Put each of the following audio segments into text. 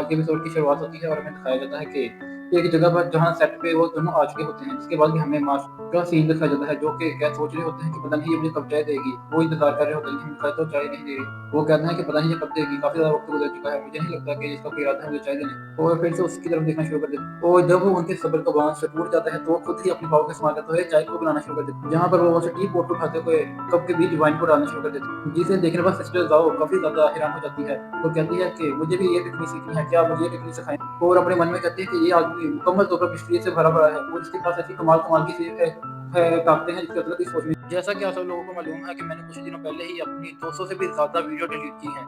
के एपिसोड की शुरुआत होती है और हमें दिखाया जाता है कि एक जगह पर जहाँ सेट पे वो दोनों आ चुके होते हैं, जिसके बाद भी हमें मार्श का सीन दिखाया जाता है, जो कि क्या सोच रहे होते हैं कि पता नहीं ये मुझे कब चाय देगी। वो इंतज़ार कर रहे होते हैं कि हम खाए तो चाय नहीं दे रही। वो कहते हैं कि पता नहीं ये कब देगी, काफ़ी ज़्यादा वक़्त गुज़र चुका है, मुझे नहीं लगता कि इसका कोई इरादा है मुझे चाय देने का। और फिर से उसकी तरफ देखना शुरू कर देते हैं। और जब वो उनके सब्र का बाँध से टूट जाता है, तो वो खुद ही अपनी पाव का इस्तेमाल करते हुए चाय को बनाना शुरू कर देते हैं। जहाँ पर वो उसे टी पॉट उठाते हुए कप के बीच वाइन को डालना शुरू कर देते हैं, जिसे देखने पर सिस्टर ज़ाओ काफ़ी ज़्यादा हैरान हो जाती है। वो कहती है कि मुझे भी ये टेक्नीक सीखनी है, क्या आप मुझे ये टेक्नीक सिखाएँ? और अपने मन में कहती है कि ये आदमी मुकम्मल तौर पर मिस्ट्री से भरा पड़ा है और इसके पास ऐसी कमाल-कमाल की चीज़ें ताकतें हैं जिसकी असल सोच नहीं। जैसा कि आप सब लोगों को मालूम है कि मैंने कुछ दिनों पहले ही अपनी 200 से भी ज़्यादा वीडियो डिलीट की हैं,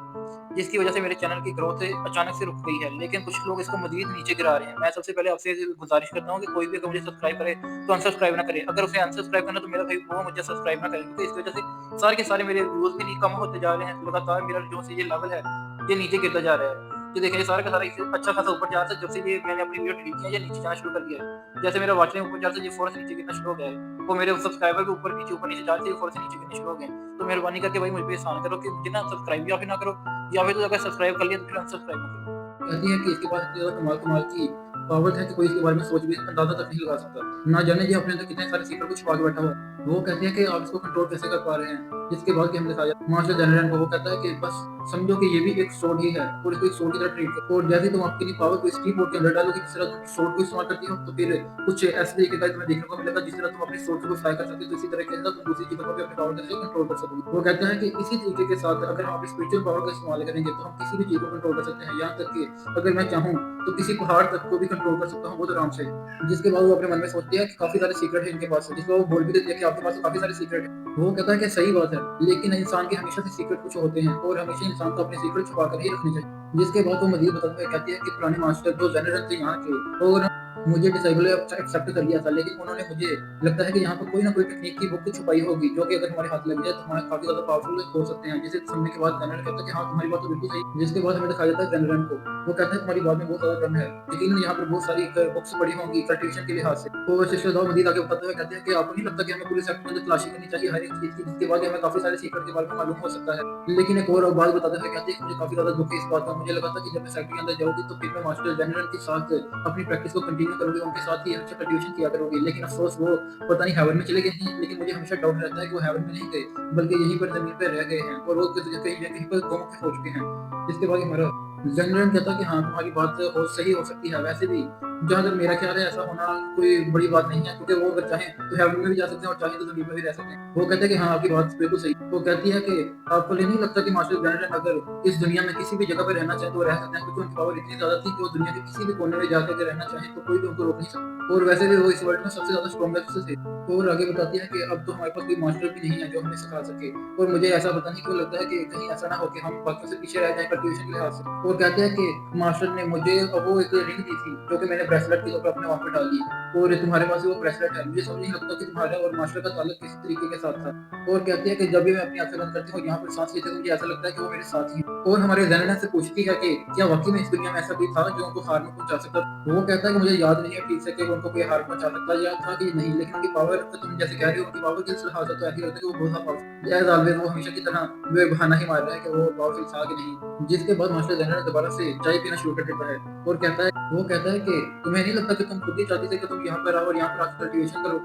जिसकी वजह से मेरे चैनल की ग्रोथ अचानक से रुक गई है, लेकिन कुछ लोग इसको मज़ीद नीचे गिरा रहे हैं। मैं सबसे पहले आपसे गुज़ारिश करता हूँ कि कोई भी अगर मुझे सब्सक्राइब करे, तो अनसब्सक्राइब ना करे। अगर उसे अनसब्सक्राइब करना है, तो मेरा भाई वो मुझे सब्सक्राइब ना करे, क्योंकि इसकी वजह से सारे के सारे मेरे व्यूज़ भी नहीं कम होते जा रहे हैं। लगातार मेरा जो से ये लेवल है, ये नीचे गिरता जा रहा है। ये देखें, ये सारा का सारा इससे अच्छा खासा ऊपर जा रहा है, जब से ये मैंने अपनी वीडियो डिलीट की है, ये नीचे जाना शुरू कर दिया है। जैसे मेरा वॉच टाइम ऊपर जा रहा था, ये फ़ौरन से नीचे गिरना शुरू हो गया है। वो मेरे सब्सक्राइबर भी ऊपर नीचे जा रहे थे, फ़ौरन से नीचे गिरने शुरू हो गए। तो मेहरबानी करके भाई मुझ पे एहसान करो कि मुझे ना सब्सक्राइब या फिर ना करो, या फिर तो अगर सब्सक्राइब कर लिया तो फिर अनसब्सक्राइब ना करो। कहती है कि इसके पास इतनी ज़्यादा कमाल-कमाल की पावर है कि कोई इसके बारे में सोच भी अंदाज़ा तक नहीं लगा सकता। ना जाने ये अपने अंदर कितने सारे सीक्रेट को छुपा के बैठा हुआ है। वो कहती है कि आप इसको कंट्रोल कैसे कर पा रहे हैं? जिसके बाद कि हमें दिखाया मार्शल जनरल को वो कहता है कि बस समझो कि ये भी एक सोड ही है और इसको एक सोड की तरह ट्रीट करो। और जैसे तुम अपनी पावर को इस टी पोट के अंदर डालोगे, जिस तरह तुम सोड को इस्तेमाल करती हो, तो फिर कुछ ऐसे तरीके का तुम्हें देखने को मिलेगा जिस तरह तुम अपनी सोड को फ्राई कर सकते हो, तो इसी तरह के अंदर तुम दूसरी चीज़ों को भी अपनी पावर से कंट्रोल कर सकोगे। वो कहते हैं कि इसी तरीके के साथ अगर हम अपनी स्पिरिचुअल पावर का इस्तेमाल करेंगे, तो हम किसी भी चीज़ को कंट्रोल कर सकते हैं। यहाँ तक कि अगर मैं चाहूँ तो किसी पहाड़ तक को भी कंट्रोल कर सकता हूँ बहुत आराम से। जिसके बाद वो अपने मन में सोचती है कि काफ़ी सारे सीक्रेट है इनके पास, जिसको वो बोल भी देती है कि आपके पास तो काफ़ी सारे सीक्रेट है। वो कहता है कि सही बात है, लेकिन इंसान के हमेशा से सीक्रेट कुछ होते हैं और हमेशा इंसान को अपने सीक्रेट छुपा कर ही रखने चाहिए। जिसके बाद वो मज़ीद बताते हुए कहती है कि पुराने मास्टर जो जनरल थे यहाँ के, और मुझे डिसेबल एक्सेप्ट कर लिया था, लेकिन उन्होंने मुझे लगता है कि यहाँ पर कोई ना कोई टेक्निक की बुक छुपाई होगी, जो कि अगर हमारे हाथ लग जाए तो हमारे काफ़ी ज़्यादा पावरफुल हो सकते हैं। जिसे सुनने के बाद जनरल कहता है कि हाँ, तुम्हारी बात तो बिल्कुल सही। जिसके बाद हमें दिखाया जाता है जनरल को। वो कहता है तुम्हारी बात में बहुत ज़्यादा दम है। यकीनन यहाँ पर बहुत सारी बुक्स पढ़ी होंगी कल्टीवेशन के लिहाज से। तो सिस्टर दाऊद मजीद आगे बताते हुए कहते हैं कि आपको नहीं लगता कि हमें पूरे सेक्टर के अंदर तलाशी करनी चाहिए हर एक चीज़ की, जिसके बाद हमें काफ़ी सारे सीक्रेट के बारे में मालूम हो सकता है। लेकिन एक और बात बताते हुए कहते हैं कि मुझे काफ़ी ज़्यादा दुःख है इस बात का। मुझे लगा था कि जब मैं सेक्टर के अंदर जाऊँगी तो फिर मैं मास्टर जनरल के साथ अपनी प्रैक्टिस को कंटिन्यू करूँगी, उनके साथ ही अच्छा कल्टीवेशन किया करूँगी। लेकिन अफ़सोस वो पता नहीं हेवन में चले गए हैं, लेकिन मुझे हमेशा डाउट रहता है कि वो हेवन में नहीं गए, बल्कि यहीं पर ज़मीन पे रह गए हैं और वो कहीं न कहीं पर गुम हो चुके हैं। जिसके बाद हमारा जनरल कहता है कि हाँ, तुम्हारी बात हो सही हो सकती है। वैसे भी जहाँ तक मेरा ख्याल है, ऐसा होना कोई बड़ी बात नहीं है, क्योंकि वो अगर चाहें तो हेवन में भी जा सकते हैं और चाहें तो ज़मीन पे भी रह सकते हैं। वो कहते हैं कि हाँ, आपकी बात बिल्कुल सही है। वो कहती है कि आपको ये नहीं लगता कि मास्टर जनरल अगर इस दुनिया में किसी भी जगह पे रहना चाहे तो वो रह सकते हैं, क्योंकि उनकी पावर इतनी ज़्यादा थी कि वो दुनिया के किसी भी कोने में जाकर के रहना चाहें तो कोई भी उनको रोक नहीं सकता। और वैसे भी वो इस वर्ल्ड में सबसे ज़्यादा स्ट्रॉन्गेस्ट थे। और आगे बताती है कि अब तो हमारे पास कोई मास्टर भी नहीं है जो हमें सिखा सके, और मुझे ऐसा पता नहीं क्यों लगता है कि कहीं ऐसा ना हो कि हम बाकियों से पीछे रह जाएँ कल्टीवेशन के लिहाज से। वो कहते हैं कि मास्टर ने मुझे वो एक रिंग दी थी, जो कि मैंने ब्रेसलेट के तौर पे अपने वहाँ पे डाल दी, और तुम्हारे पास वो ब्रेसलेट है। मुझे समझ नहीं लगता कि तुम्हारा और मास्टर का ताल्लुक किस तरीके के साथ था। और कहती है कि जब भी मैं अपनी आँखें बंद करती हूँ, यहाँ पर साँस लेते हुए, मुझे ऐसा लगता है कि वो मेरे साथ ही हैं। और हमारे ज़ैनब से पूछती है कि क्या वाक़ई में इस दुनिया में ऐसा कोई था जो उनको हार ना पहुँचा सकता? वो कहता है कि मुझे याद नहीं है ठीक से कि वो उनको कोई हार पहुँचा सकता या था कि नहीं, लेकिन उनकी पावर तो तुम जैसे कह रहे हो, उनकी पावर किस लिहाज से तो ऐसी होती है कि वो बहुत ज़्यादा पावरफुल, एज़ ऑलवेज़ वो हमेशा की तरह वो एक बहाना ही मार रहा है कि वो पावरफुल था कि नहीं। जिसके बाद मास्टर ज़ैनब दोबारा से चाय पीना शुरू कर देता है और कहता है कि तुम्हें नहीं लगता कि तुम खुद ही चाहती थी कि तुम यहाँ पर आओ और यहाँ पर आके कल्टीवेशन करो?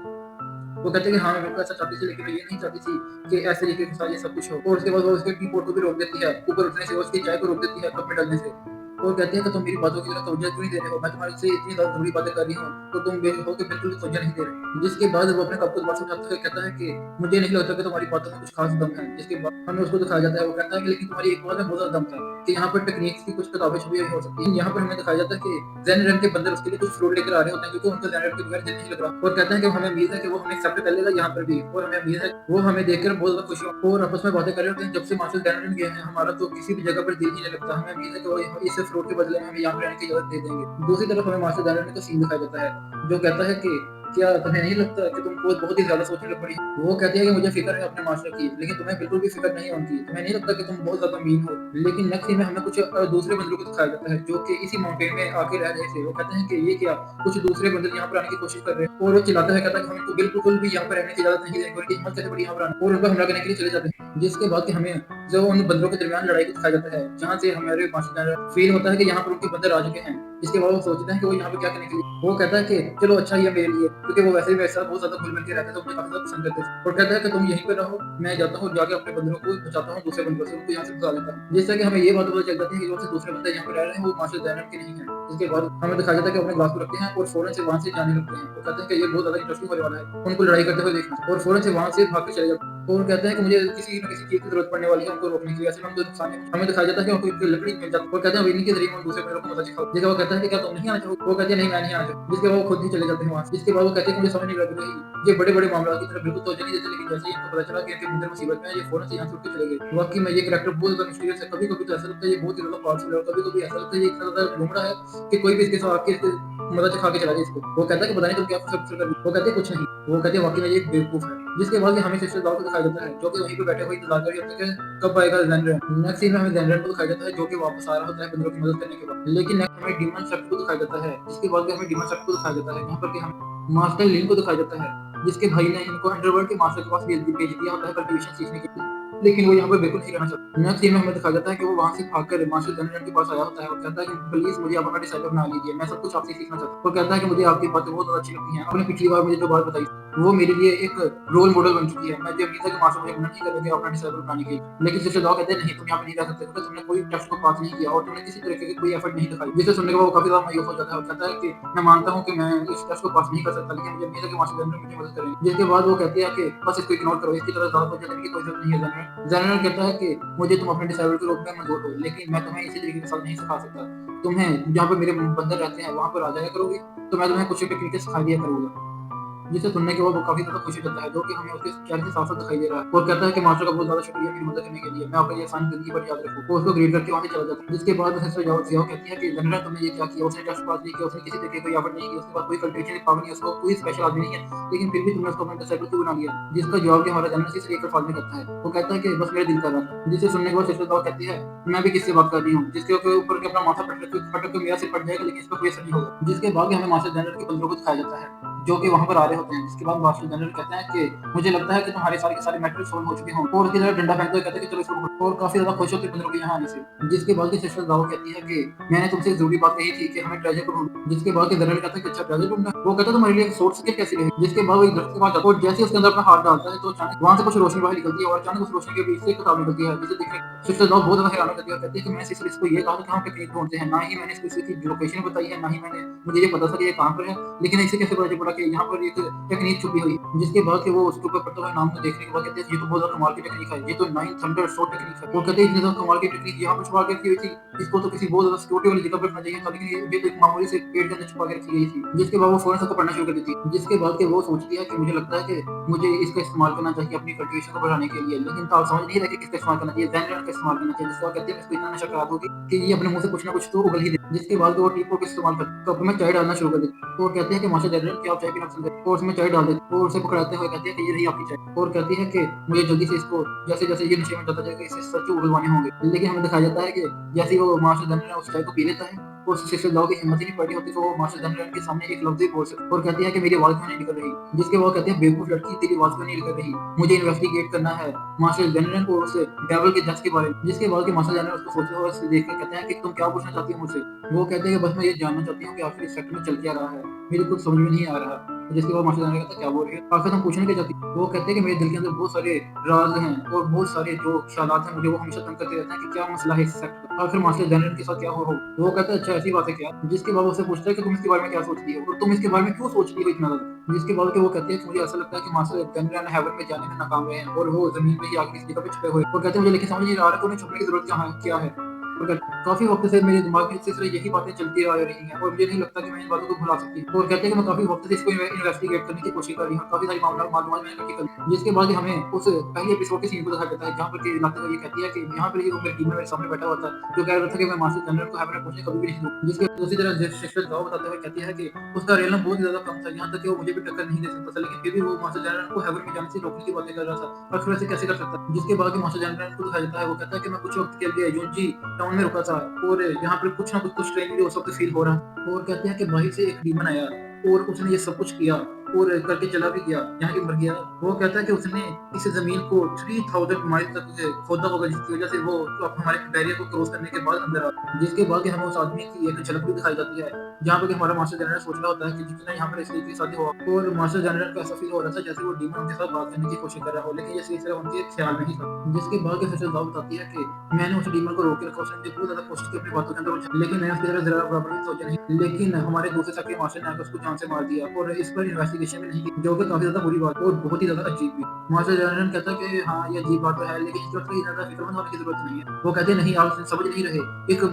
वो कहते हैं कि हाँ, मैं बिल्कुल ऐसा चाहती थी, लेकिन मैं ये नहीं चाहती थी कि ऐसे तरीके के साथ ये सब कुछ हो। और उसके बाद वो उसके टी पॉट को भी रोक देती है, ऊपर उठने से, उसकी चाय को रोक देती है कप में डालने से। और कहती है कि तुम मेरी बातों की तरफ तवज्जो क्यों नहीं दे रहे हो? मैं तुम्हारे से इतनी ज़्यादा ज़रूरी बातें कर रही हूँ, तो तुम हो के बिल्कुल भी तवज्जो नहीं दे रहे। जिसके बाद वो अपने कप को दोबारा से उठाते हुए कहता है कि मुझे नहीं लगता कि तुम्हारी बातों में कुछ खास दम है। जिसके बाद हमें उसको दिखाया जाता है, वो कहता है कि लेकिन तुम्हारी एक बात में बहुत ज़्यादा दम था कि यहाँ पर टेक्निक्स की कुछ किताबें छुपी हुई हो सकती हैं। यहाँ पर हमें दिखाया जाता है कि ज़ेन रन के बंदर उसके लिए कुछ फ्रूट लेकर आ रहे होते हैं, क्योंकि उनको ज़ेन रन के बगैर दिल नहीं लग रहा। और कहते हैं कि हमें उम्मीद है कि वो हमें एक्सेप्ट कर लेगा यहाँ पर भी, और हमें उम्मीद है वो हमें देखकर बहुत ज़्यादा खुश हो। और आपस में बातें कर रहे होते हैं। जब से मास्टर ज़ेन रन गए हैं, हमारा तो किसी भी जगह पर दिल नहीं लगता। हमें उम्मीद है कि वो इस फ्रूट के बदले में हमें यहाँ पर रहने की इजाज़त दे देंगे। दूसरी तरफ हमें मास्टर ज़ेन रन का सीन दिखाया जाता है, जो कहता है कि क्या तुम्हें नहीं लगता कि तुम बहुत ही ज़्यादा सोचने लग पड़ी हो? वो कहती है कि मुझे फ़िक्र है अपने माशरे की, लेकिन तुम्हें बिल्कुल भी फ़िक्र नहीं होती। तुम्हें नहीं लगता कि तुम बहुत ज़्यादा मीन हो? लेकिन नेक्स्ट सीन में हमें कुछ दूसरे बंदरों को दिखाया जाता है, जो कि इसी माउंटेन में आके रह रहे थे। वो कहते हैं कि ये क्या? कुछ दूसरे बंदर यहाँ पर आने की कोशिश कर रहे हैं और वो चिल्लाता है, कहता है कि हम इनको बिल्कुल भी यहाँ पर रहने की इजाज़त नहीं देंगे और इनकी हिम्मत कैसे पड़ी यहाँ पर आने और उन पर हमला करने के लिए चले जाते हैं। जिसके बाद कि हमें जो उन बंदरों के दरमियान लड़ाई को दिखाया जाता है, जहाँ से हमारे मास्टर फ़ील होता है कि यहाँ पर उनके बंदर आ चुके हैं। इसके बाद वो सोचते हैं कि वो यहाँ पे क्या करने के लिए वो कहता है कि चलो अच्छा ही है मेरे लिए, क्योंकि वो वैसे भी मेरे साथ बहुत ज़्यादा घुल-मिल के रहते थे, तो मुझे काफ़ी ज़्यादा पसंद करते थे। और कहता है कि तुम यहीं पे रहो, मैं जाता हूँ जाके अपने बंदरों को बचाता हूँ दूसरे बंदरों से, उनको यहाँ से भगा लेता हूँ। जिससे कि हमें ये बात पता चल जाती है कि जो से दूसरे बंदे यहाँ पे रह रहे हैं वो मास्टर ज़ैनब के नहीं हैं। इसके बाद हमें दिखाया जाता है कि वो अपने ग्लास को रखते हैं और फ़ौरन से वहाँ से जाने लगते हैं। वो कहते हैं कि ये बहुत ज़्यादा इंटरेस्टिंग होने वाला है, उनको लड़ाई करते हुए देखना और फ़ौरन से वहाँ से भाग के चले जाते हैं। और कहते हैं कि मुझे किसी न किसी चीज़ की ज़रूरत पड़ने वाली है उनको रोकने के लिए, ऐसे में उनको नुकसान है। हमें दिखाया जाता है कि उनको एक लकड़ी मिल जाती है और कहते हैं अब इन्हीं के ज़रिए हम दूसरे बंदरों को मदद सिखाओ। जिसके वो कहता है कि क्या तुम नहीं आना चाहोगे? वो कहते हैं नहीं मैं नहीं आना चाहता। जिसके बाद वो खुद ही चले जाते हैं वहाँ से। जिसके बाद वो कहते हैं कि मुझे समझ नहीं लग रही, ये बड़े-बड़े मामलात की तरफ बिल्कुल तवज्जो नहीं देते, लेकिन जैसे ही इनको पता चला कि इनके बंदर मुसीबत में है, ये फ़ौरन से यहाँ से उठ के चले गए। वाक़ई में ये कैरेक्टर बहुत ज़्यादा मिस्टीरियस है। कभी-कभी तो ऐसा लगता है ये बहुत ही ज़्यादा पावरफुल है और कभी-कभी ऐसा लगता है ये इतना ज़्यादा लूमड़ा है कि कोई भी इसके साथ आके इसको मदद चखा के चला जाए इसको। वो कहता है कि पता नहीं तुम क्या कुछ कर रही हो? वो कहती है कुछ नहीं। वो कहती है वाक़ई में ये एक बेवकूफ़ है। जिसके बाद ये हमें सिस्टर लॉ को दिखाया जाता है, जो कि वहीं पे बैठे हुए इंतज़ार कर रहे होते हैं कि कब आएगा ज़ेनरेन। नेक्स्ट सीन में हमें ज़ेनरेन को दिखाया जाता है, जो कि वापस आ रहा होता है बंदरों की मदद करने के बाद। लेकिन नेक्स्ट हमें डीमन शेफ्ट को दिखाया जाता है, जिसके बाद हमें डीमन शेफ्ट को दिखाया जाता है, जहाँ पर कि हम मास्टर लिन को दिखाया जाता है, जिसके भाई ने इनको अंडरवर्ल्ड के मास्टर के पास भेज दिया होता है कल्टीवेशन सीखने के लिए। लेकिन वो यहाँ पे बिल्कुल नहीं रहना चाहता। नेक्स्ट सीन में हमें दिखाया जाता है कि वो वहाँ से भागकर मास्टर जनरल के पास आया होता है और कहता है कि प्लीज़ मुझे आप अपना डिसाइडर बना लीजिए, मैं सब कुछ आपसे सीखना चाहता हूँ। वो कहता है कि मुझे आपकी बातें बहुत ज़्यादा अच्छी लगती हैं। आपने पिछली बार मुझे जो बात बताई, वो मेरे लिए एक रोल मॉडल बन चुकी है। मुझे उम्मीद है कि मास्टर मुझे मना नहीं करेंगे अपना डिसाइडर बनाने के लिए। लेकिन सिस्टर लॉ कहते हैं नहीं तुम यहाँ पे नहीं रह सकते, क्योंकि तुमने कोई टेस्ट को पास नहीं किया और तुमने किसी तरीके की कोई एफर्ट नहीं दिखाई। जिसे सुनने के बाद वो काफ़ी ज़्यादा मायूस हो जाता है और कहता है कि मैं मानता हूँ कि मैं इस टेस्ट को पास नहीं कर सकता, लेकिन मुझे उम्मीद है कि मास्टर जनरल मुझे मदद करेंगे। जिसके बाद वो कहते हैं कि बस इसको इग्नोर करो, इसकी तरह ज़्यादा तवज्जो देने की कोई ज़रूरत नहीं है जनरल। जनरल कहता है कि मुझे तुम अपने डिसाइबल के रूप में मंजूर हो, लेकिन मैं तुम्हें इसी तरीके के साथ नहीं सिखा सकता। तुम्हें जहाँ पे मेरे बंदर रहते हैं वहाँ पर आ जाया करोगे, तो मैं तुम्हें कुछ टेक्निकें सिखा दिया करूँगा। जिसे सुनने के बाद वो काफ़ी ज़्यादा खुश हो जाता है, जो कि हमें उसके चेहरे से साफ-साफ दिखाई दे रहा है और कहता है कि मास्टर का बहुत ज़्यादा शुक्रिया मेरी मदद करने के लिए, मैं आपका ये एहसान ज़िंदगी भर याद रखूँगा। वो उसको ग्रीट करके वहाँ से चला जाता है। जिसके बाद सिस्टर ज़ियाओ कहती है कि जनरल तुमने ये क्या किया? उसने टेस्ट पास नहीं किया, उसने किसी तरीके की कोई एफर्ट नहीं की, उसके पास कोई कल्टीवेशन की पावर नहीं है, उसको कोई स्पेशल आदमी नहीं है, लेकिन फिर भी तुमने उसको अपना डिसाइबल क्यों बना लिया? जिसका जवाब कि हमारा जनरल सिर्फ एक अल्फाज़ में कहता है। वो कहता है कि बस मेरा दिल कर रहा था। जिसे सुनने के बाद सिस्टर ज़ियाओ कहती है मैं भी किससे बात कर रही हूँ? जिसके ऊपर के अपना माथा पटक के मेरा सिर फट जाएगा, लेकिन इस पर कोई असर नहीं होगा। जिसके बाद हमें मास्टर जनरल के बंदरों को दिखाया जाता है, जो कि वहाँ पर आ रहे होते हैं। जिसके बाद मास्टर जनरल कहते हैं कि मुझे लगता है कि तुम्हारे सारे के सारे मैटर सॉल्व हो चुके हों और उसकी तरह डंडा फेंकते हुए कहते हैं कि चलो इसको पकड़ो और काफ़ी ज़्यादा खुश होते हैं बंदरों के यहाँ आने से। जिसके बाद की सिस्टर दाओ कहती है कि मैंने तुमसे एक ज़रूरी बात कही थी कि हमें ट्रेजर को ढूँढना। जिसके बाद जनरल कहता है कि अच्छा ट्रेजर ढूँढना? वो कहता है तुम्हारे लिए सोर्स स्किल कैसी रहेगी? जिसके बाद वो एक दरख्त के पास जाता है और जैसे ही उसके अंदर अपना हाथ डालता है तो अचानक वहाँ से कुछ रोशनी बाहर निकलती है और अचानक उस रोशनी के बीच से एक किताब निकलती है, जिसे देखकर सिस्टर दाओ बहुत ज़्यादा हैरान हो जाती है और कहती है कि मैंने सिर्फ इसको ये कहा था कि हम टेक्निक ढूँढते हैं, ना ही मैंने स्पेसिफिक लोकेशन बताई है, ना ही मुझे ये पता था कि ये कहाँ पर है। लेकिन इसे कैसे पता पड़ा कि यहाँ पर एक टेक्निक छुपी हुई है। जिसके बाद कि वो उसके ऊपर पड़ता हुआ नाम को देखने के बाद कहते हैं ये तो बहुत ज़्यादा कमाल की टेक्निक है, ये तो 9 थंडर शॉट टेक्निक है। वो कहते हैं इतनी ज़्यादा कमाल की टेक्निक यहाँ पे छुपा के रखी हुई थी, इसको तो किसी बहुत ज़्यादा सिक्योरिटी वाली जगह पे रखना चाहिए था, लेकिन ये तो एक मामूली से पेड़ के अंदर छुपा के रखी गई थी। जिसके बाद वो फौरन से उसको पढ़ना शुरू कर देती है। जिसके बाद कि वो सोचती है कि मुझे लगता है कि मुझे इसका इस्तेमाल करना चाहिए अपनी कल्टीवेशन को बढ़ाने के लिए, लेकिन आप समझ नहीं रहे कि किसका इस्तेमाल करना चाहिए, ज़ेनरेन का इस्तेमाल करना चाहिए। जिसके बाद कहते हैं इसको इतना नशा करा दोगे कि ये अपने मुँह से कुछ ना कुछ तो उगल ही दे। जिसके बाद वो टी पॉट का इस्तेमाल कर कप में चाय डालना शुरू कर देती है। तो वो कहते हैं कि मास्टर ज़ेनरेन क्या आप चाय पीना पसंद करते हैं? और उसमें चाय डाल देती है और उसे पकड़ाते हुए कहती है कि ये रही आपकी चाय और कहती है कि मुझे जल्दी से इसको जैसे-जैसे ये नशे में जाता जाएगा इसे सच उगलवाने होंगे। लेकिन हमें दिखाया जाता है कि जैसे ही वो मास्टर जनरल उस चाय को पी लेता है और सिस्टर लाओ की हिम्मत ही नहीं पड़ी होती, तो वो मास्टर जनरल के सामने एक लफ्ज़ भी बोल सकती और कहती है कि मेरी आवाज़ क्यों नहीं निकल रही? जिसके वो कहते हैं बेवकूफ़ लड़की तेरी आवाज़ क्यों नहीं निकल रही? मुझे इन्वेस्टिगेट करना है मास्टर जनरल और उस डेविल के दस के बारे में। जिसके बाद कि मास्टर जनरल उसको सोचते हुए उसे देख कर कहते हैं कि तुम क्या पूछना चाहती हो मुझसे? वो कहते हैं कि बस मैं ये जानना चाहती हूँ कि आखिर इस सेक्टर में चल क्या रहा है? मेरे कुछ समझ में नहीं आ रहा। जिसके बाद मास्टर जनरल कहता है क्या बोल रही है? आखिर तुम पूछना क्या चाहती हो? वो कहते हैं कि मेरे दिल के अंदर बहुत सारे राज़ हैं और बहुत सारे जो ख़्यालात हैं मुझे वो हमेशा तंग करते रहते हैं कि क्या मसला है इस सेक्टर का? आखिर मास्टर जनरल के साथ क्या हो? वो कहता है अच्छा ऐसी बात है क्या? जिसके बाद वो उससे पूछता है कि तुम इसके बारे में क्या सोचती हो? और तुम इसके बारे में क्यों सोचती हो इतना ज़्यादा? जिसके बाद कि वो कहते हैं कि मुझे ऐसा लगता है कि मास्टर जनरल हेवन में जाने में नाकाम रहे हैं और वो ज़मीन में ही आगे किसी जगह पे छुपे हुए हैं। वो कहते हैं मुझे लेकिन समझ नहीं आ रहा कि उन्हें छुपने की ज़रूरत क्या है? और काफ़ी वक़्त से मेरे दिमाग में सिर्फ़ यही बातें चलती आ रही हैं और मुझे नहीं लगता कि मैं इन बातों को भुला सकती हूँ। और कहते हैं कि मैं काफ़ी वक़्त से इसको इन्वेस्टिगेट करने की कोशिश कर रही हूँ, काफ़ी सारी मालूमात मैंने इकट्ठी करी, जिसके बाद हमें उस पहले एपिसोड के सीन को दिखाया जाता है, जहाँ पर कि नाज़िम ये कहती है कि यहाँ पर ये वो मेरी टीम में मेरे सामने बैठा हुआ था, जो कह रहा था कि मैं मास्टर जनरल को हेवन में पहुँचने कभी भी नहीं दूँगा। जिसके दूसरी तरफ सिस्टर जाओ बताते हुए कहती है कि उसका रेल ना बहुत ज़्यादा कम था, यहाँ तक कि वो मुझे भी टक्कर नहीं दे सकता था, लेकिन फिर भी वो मास्टर जनरल को हेवन में जाने से रोकने की बातें कर रहा था। आखिर ऐसे कैसे कर सकता है? जिसके बाद मास्टर जनरल को दिखाया जाता है, वो कहता है कि मैं कुछ वक़्त के लिए यूजी टाउन में रुका था और यहाँ पर कुछ ना कुछ स्ट्रेंज मुझे उस वक़्त फ़ील हो रहा। और कहते हैं कि बाहर से एक डीमन आया और उसने ये सब कुछ किया और करके चला भी गया, यहाँ के मर गया। वो कहता है कि उसने इस ज़मीन को 3000 माइल तक खोदा होगा, जिसकी वज़ह से वो तो हमारे बैरियर को क्रॉस करने के बाद अंदर आ, जिसके बाद हमें उस आदमी की एक झलक भी दिखाई जाती है, जहाँ पे कि हमारा मास्टर जनरल सोच रहा होता है कि जितना यहाँ पर इस तरीके से शादी हुआ और मास्टर जनरल को ऐसा फ़ील हो रहा था जैसे वो डीमन उनके साथ बात करने की कोशिश कर रहा हो, लेकिन ये सिलसिला उनके ख्याल में ही था। जिसके बाद फिर दाऊद बताती है कि मैंने उस डीमन को रोक के रखा, उसने मुझे बहुत ज़्यादा कोशिश की अपनी बातों के अंदर उलझाने की, लेकिन मैंने उसकी तरफ ज़रा बराबर भी सोचा नहीं। लेकिन हमारे दूसरे सक्रिय मास्टर ने आकर उसको जान से मार दिया और इस पर इन्वेस्टिगेशन भी नहीं की, जो कि काफ़ी ज़्यादा बुरी बात और बहुत ही ज़्यादा अजीब भी। मास्टर जनरल कहता है कि हाँ, ये अजीब बात तो है, लेकिन इस वक़्त इतना ज़्यादा फ़िक्रमंद होने की ज़रूरत नहीं है। वो कहते हैं नहीं, आप समझ नहीं रहे, एक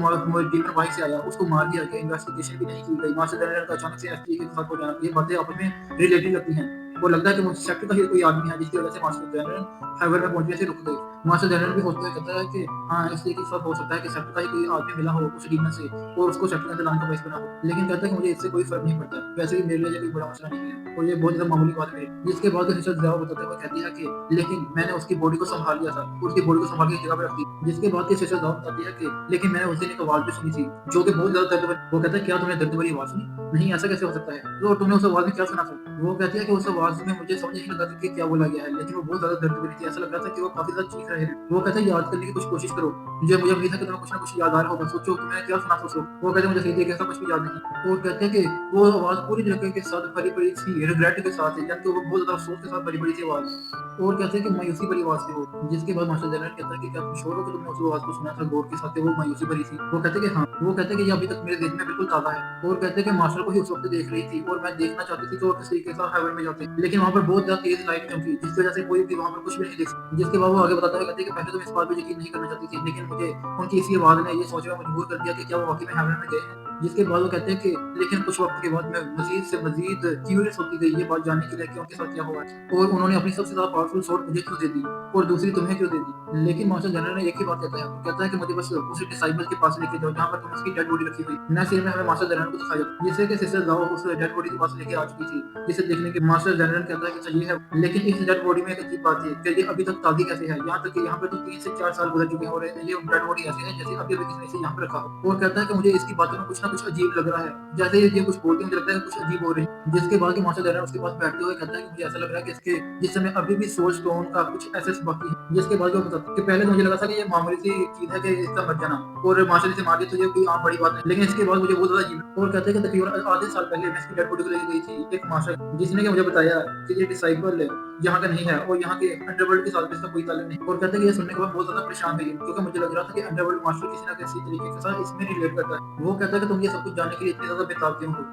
डीमन बाहर से आया, उसको मार दिया गया, इन्वेस्टिगेशन भी नहीं की गई। मास्टर जनरल का अचानक से एसपी के साथ हो जाना, ये बातें आपस में रिलेटेड लगती हैं। और लगता है कि मुझसे सेक्टर का ही कोई आदमी है, जिसकी वजह से मास्टर जनरल हाईवे में पहुँचने से रुक गए। मास्टर जनरल भी सोचता है, कहता है कि हाँ, इसलिए के साथ हो सकता है कि सेक्टर का ही कोई आदमी मिला हो उस डीमन से और उसको सेक्टर के अंदर लाने का बायस बना हो। लेकिन कहता है कि मुझे इससे कोई फ़र्क नहीं पड़ता। वैसे भी मेरे लिए ये कोई बड़ा मसला नहीं है और ये बहुत ज़्यादा मामूली बात है। जिसके बाद रिचर्ड ज़ाओ बताते हुए कहती है कि लेकिन मैंने उसकी बॉडी को सँभाल लिया था, उसकी बॉडी को सँभाल के एक जगह पे रख दी। जिसके बाद कि रिचर्ड ज़ाओ बताती है कि लेकिन मैंने उस दिन एक आवाज़ भी सुनी थी, जो कि बहुत ज़्यादा दर्द भरी। वो कहता है, क्या तुमने दर्द भरी आवाज़ सुनी? नहीं, ऐसा कैसे हो सकता है? तो तुमने उस आवाज़ में क्या सुना था? वो कहती है कि उस आवाज़ में मुझे समझ नहीं लगा था कि क्या बोला गया है, लेकिन वो बहुत ज़्यादा दर्द भरी थी। ऐसा लग रहा था कि वो काफ़ी ज़्यादा चीख रहे हैं। वो कहता है, याद करने की कुछ कोशिश करो। मुझे उम्मीद है कि तुम्हें कुछ ना कुछ याद आ रहा होगा। सोचो तुमने क्या सुना था उस वक़्त? वो कहते हैं, मुझे सही तरीके से कुछ भी याद नहीं। वो कहते हैं कि वो आवाज़ पूरी तरीके के साथ भरी-पड़ी थी, रिग्रेट के साथ, यानी कि वो बहुत ज़्यादा अफ़सोस के साथ भरी-पड़ी थी आवाज़। और कहते हैं कि मायूसी भरी आवाज़ थी वो। जिसके बाद मास्टर जनरल कहता है कि क्या तुम श्योर हो कि तुमने उस आवाज़ को सुना था गौर के साथ, कि वो मायूसी भरी थी? वो कहते हैं कि हाँ। वो कहते हैं कि ये अभी तक मेरे ज़हन में बिल्कुल ताज़ा है। और कहते हैं कि मास्टर को ही उस वक़्त देख रही थी और मैं देखना चाहती थी कि वो किस तरीके से हेवन में जाते। लेकिन वहाँ पर बहुत ज़्यादा तेज़ लाइट चमकी, जिसकी वज़ह से कोई भी वहाँ पर कुछ भी नहीं देख सकता। जिसके बाद वो आगे बताता है, कहते हैं कि पहले तो मैं इस बात पे यकीन नहीं करना चाहती थी, लेकिन मुझे उनकी इसी आवाज़ ने ये सोचने में मजबूर कर दिया कि क्या वो वाक़ई में हेवन में गए हैं। जिसके बाद वो कहते हैं कि लेकिन कुछ वक़्त के बाद मैं मज़ीद से मज़ीद क्यूरियस होती गई ये बात जानने के लिए कि उनके साथ क्या हुआ है और उन्होंने अपनी सबसे ज़्यादा पावरफुल स्वॉर्ड मुझे क्यों दे दी और दूसरी तुम्हें क्यों दे दी। लेकिन मास्टर जनरल ने एक ही बात कहता है, वो कहता है कि मुझे बस उस डिसाइबल के पास लेके जाओ जहाँ पर तुम उसकी डेड बॉडी रखी हुई। नेक्स्ट सीन में हमें मास्टर जनरल को दिखाया जाता है, जिससे कि सिस्टर जाओ उस डेड बॉडी के पास लेके आ चुकी थी, जिसे देखने के मास्टर जनरल कहता है कि अच्छा ये है, लेकिन इस डेड बॉडी में एक अजीब बात है कि ये अभी तक ताज़ी कैसे है, यहाँ तक कि यहाँ पे तो 3 से 4 साल गुजर चुके हैं और ये डेड बॉडी ऐसी है जैसे अभी-अभी किसी ने इसे यहाँ पे रखा हो। और कहता है कि मुझे इसकी बातों में कुछ ना कुछ अजीब लग रहा है, जैसे ये कुछ बोलती है मुझे लगता है कुछ अजीब हो रही है। जिसके बाद मास्टर जनरल उसके पास बैठते हुए कहता है कि मुझे ऐसा लग रहा है कि इसके जिसमें अभी भी सोल स्टोन का कुछ एसेंस बाकी है। जिसके बाद वो बताता है कि पहले तो मुझे लगा था कि ये मामूली सी चीज़ है कि इसका मर जाना और मास्टर इसे मार दिया तो ये कोई आम बड़ी बात नहीं, लेकिन इसके बाद मुझे बहुत ज़्यादा अजीब। और कहते हैं कि तकरीबन आधे साल पहले मैं इसकी डेड बॉडी को लेके गई थी एक मास्टर, जिसने कि मुझे बताया कि ये डिसाइपल यहाँ का नहीं है और यहाँ के अंडरवर्ल्ड के साथ भी इसका कोई ताल्लुक नहीं। और कहते हैं कि ये सुनने के बाद बहुत ज़्यादा परेशान हुई, क्योंकि मुझे लग रहा था कि अंडरवर्ल्ड मास्टर किसी न किसी तरीके के साथ इसमें रिलेट करता है। वो कहता है कि तुम ये सब कुछ जानने के लिए इतने ज़्यादा बेताब क्यों हो?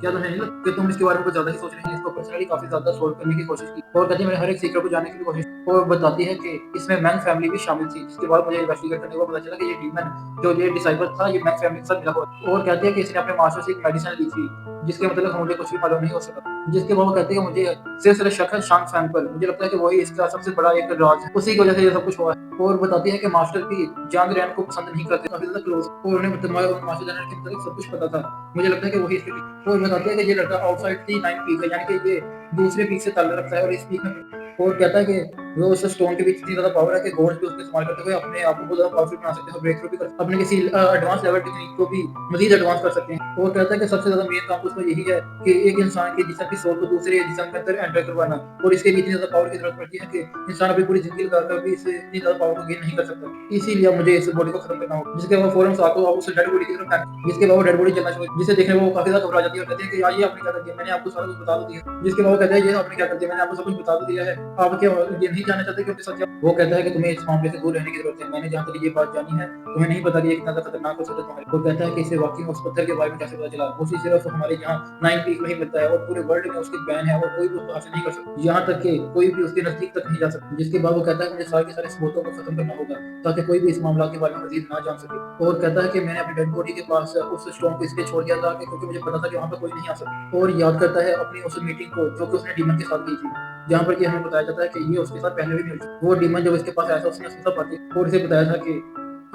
क्या तुम्हें नहीं लगता कि तुम इसके बारे में कुछ ज़्यादा ही सोच रही हैं? इसको पर्सनली काफ़ी ज़्यादा सोल्व करने की कोशिश की और कहती है मैंने हर एक सीक्रेट को जानने की भी कोशिश की। और बताती है कि इसमें मैंग फैमिली भी शामिल थी, जिसके बाद मुझे इन्वेस्टिगेट करने के बाद पता चला कि ये डीमन जो ये डिसाइपल था ये मैंग फैमिली के साथ मिला हुआ था। और कहती है कि इसने अपने मास्टर से एक मेडिसिन ली थी, जिसके मतलब मुझे कुछ भी मालूम नहीं हो सका। जिसके बाद वो कहती है मुझे सिर्फ शक है शांग फैंग पर, मुझे लगता है कि वही इसका सबसे बड़ा एक राज है, उसी की वजह से ये सब कुछ हुआ है। और बताती है कि मास्टर भी जंग रैन को पसंद नहीं करते, काफ़ी ज़्यादा क्लोज़ और उन्हें मास्टर जनरल के मतलब सब कुछ पता था। मुझे लगता है कि वही इसके और बताते हैं कि ये लड़का आउटसाइड थी 9 पीक है, यानी कि ये दूसरे पीक से ताल्लुक रखता है और इस पीक में और कहता है कि वो उस स्टोन के बीच इतनी ज़्यादा पावर है कि गॉड्स भी उसका इस्तेमाल करते हुए अपने आप को बहुत ज़्यादा पावरफुल बना सकते हैं और ब्रेक थ्रू भी कर अपने किसी एडवांस लेवल टेक्निक को भी मज़ीद एडवांस कर सकते हैं। और कहता है कि सबसे ज़्यादा मेन काम तो उसका यही है कि एक इंसान के जिस्म की सोल को दूसरे जिस्म के अंदर एंटर करवाना और इसके लिए इतनी ज़्यादा पावर की ज़रूरत पड़ती है कि इंसान अपनी पूरी ज़िंदगी लगाकर भी इससे इतनी ज़्यादा पावर को गेन नहीं कर सकता। इसीलिए मुझे इस बॉडी को खत्म करना होगा। जिसके बाद फौरन से आको उस डेड बॉडी की तरफ फेंक, जिसके बाद वो डेड बॉडी जलना शुरू, जिसे देखने में वो काफ़ी ज़्यादा घबरा जाती है और कहती है कि यार ये आपने क्या कर दिया? मैंने आपको सारा कुछ बता तो दिया। जिसके बाद वो कहता है ये आपने क्या कर दिया? मैंने आपको सब कुछ बता तो दिया है। आप क्या ये नहीं नहीं जानना चाहते कि उनके साथ क्या। वो कहता है कि तुम्हें इस मामले से दूर रहने की जरूरत है। मैंने जहाँ तक ये बात जानी है, तुम्हें नहीं पता कि ये कितना खतरनाक हो सकता है तुम्हारे। वो कहता है कि इसे वाकई में उस पत्थर के बारे में कैसे पता चला। वो चीज सिर्फ हमारे यहाँ 9 पीक में ही मिलता है और पूरे वर्ल्ड में उसकी बैन है और कोई भी उसको हासिल नहीं कर सकता। यहाँ तक कि कोई भी उसके नजदीक तक नहीं जा सकता। जिसके बाद वो कहता है मुझे सारे के सारे सबूतों को खत्म करना होगा ताकि कोई भी इस मामला के बारे में मजीद ना जान सके। और कहता है कि मैंने अपनी डेड बॉडी के पास उस स्टोन को इसलिए छोड़ दिया था कि क्योंकि मुझे पता था कि वहाँ पे कोई नहीं आ सकता। और याद करता है अपनी उस मीटिंग को जो कि उसने डीमन के साथ की थी, जहाँ पर कि हमें बताया जाता है कि ये उसके साथ पहले भी मिल चुकी। वो डीमन जब इसके पास आया था उसने उसके साथ बातें और इसे बताया था कि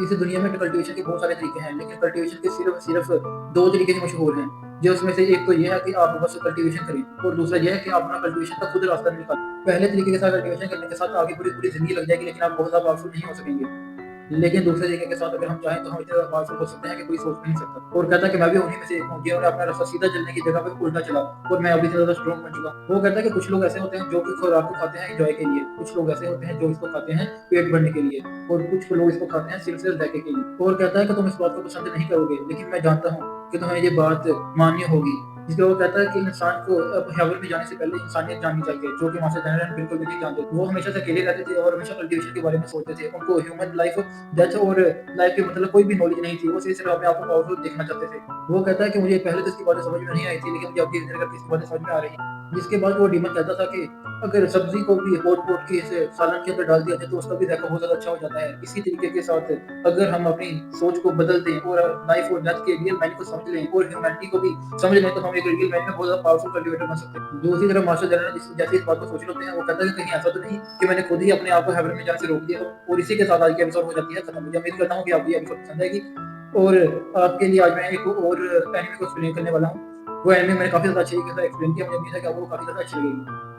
इस दुनिया में कल्टीवेशन के बहुत सारे तरीके हैं, लेकिन कल्टीवेशन के सिर्फ सिर्फ 2 तरीके ही मशहूर हैं। जो उसमें से एक तो ये है कि आप बस कल्टीवेशन करें और दूसरा ये है कि आप अपना कल्टीवेशन का खुद रास्ता निकालें। पहले तरीके के साथ कल्टीवेशन करने के साथ आगे पूरी पूरी जिंदगी लग जाएगी, लेकिन आप बहुत ज़्यादा पावरफुल नहीं हो सकेंगे। लेकिन दूसरे तरीके के साथ अगर हम चाहें तो हम इतने ज़्यादा पावरफुल हो सकते हैं कि कोई सोच भी नहीं सकता। और कहता है कि मैं भी उन्हीं में से एक हूँ जिन्होंने अपना रास्ता सीधा चलने की जगह पे उल्टा चला और मैं अभी से ज़्यादा स्ट्रॉन्ग बन चुका हूँ। वो कहता है कि कुछ लोग ऐसे होते हैं जो कि खुराक को खाते हैं एंजॉय के लिए, कुछ लोग ऐसे होते हैं जो इसको खाते हैं पेट भरने के लिए और कुछ लोग इसको खाते हैं सिर्फ जायके के लिए। और कहता है कि तुम इस बात को पसंद नहीं करोगे, लेकिन मैं जानता हूँ कि तुम्हें ये बात मान्य होगी। जिसपे वो कहता है कि इंसान को हेवन में जाने से पहले इंसानियत जाननी चाहिए, जो कि मास्टर जनरल बिल्कुल भी नहीं जानते। वो हमेशा से अकेले रहते थे और हमेशा कल्टीवेशन के बारे में सोचते थे। उनको ह्यूमन लाइफ, डेथ और लाइफ के मतलब कोई भी नॉलेज नहीं थी। वो सिर्फ अपने आप को पावरफुल देखना चाहते थे। वो कहता है कि मुझे पहले तो इसकी बातें समझ में नहीं आई थी, लेकिन मुझे अब धीरे-धीरे करके इसकी बातें समझ में आ रही हैं। जिसके बाद वो डीमन कहता था कि अगर सब्जी को भी पोट-पोट के इसे सालन के अंदर डाल दिया जाए तो उसका भी ज़ायका बहुत ज़्यादा अच्छा हो जाता है। इसी तरीके के साथ अगर हम अपनी सोच को बदल दें और लाइफ और डेथ के रियल मायने को समझ लें और ह्यूमैनिटी को भी समझ लें, तो हम एक रियल मायने में बहुत ज़्यादा पावरफुल कल्टीवेटर बन सकते हैं। दूसरी तरफ मास्टर जनरल जैसे इस बात को सोच रहे होते हैं, वो कहता है कि कहीं ऐसा तो नहीं कि मैंने खुद ही अपने आप को हेवन में जाने से रोक दिया हो। और इसी के साथ आज की एपिसोड हो जाती है खत्म। मुझे उम्मीद करता हूँ कि आपको ये एपिसोड पसंद आएगी और आपके लिए आज मैं एक और एनिमे को एक्सप्लेन करने वाला हूँ। वो एनिमे मैंने काफ़ी ज़्यादा अच्छे तरीके से एक्सप्लेन किया, मुझे उम्मीद है कि आपको काफ़ी ज़्यादा अच्छी लगेगी।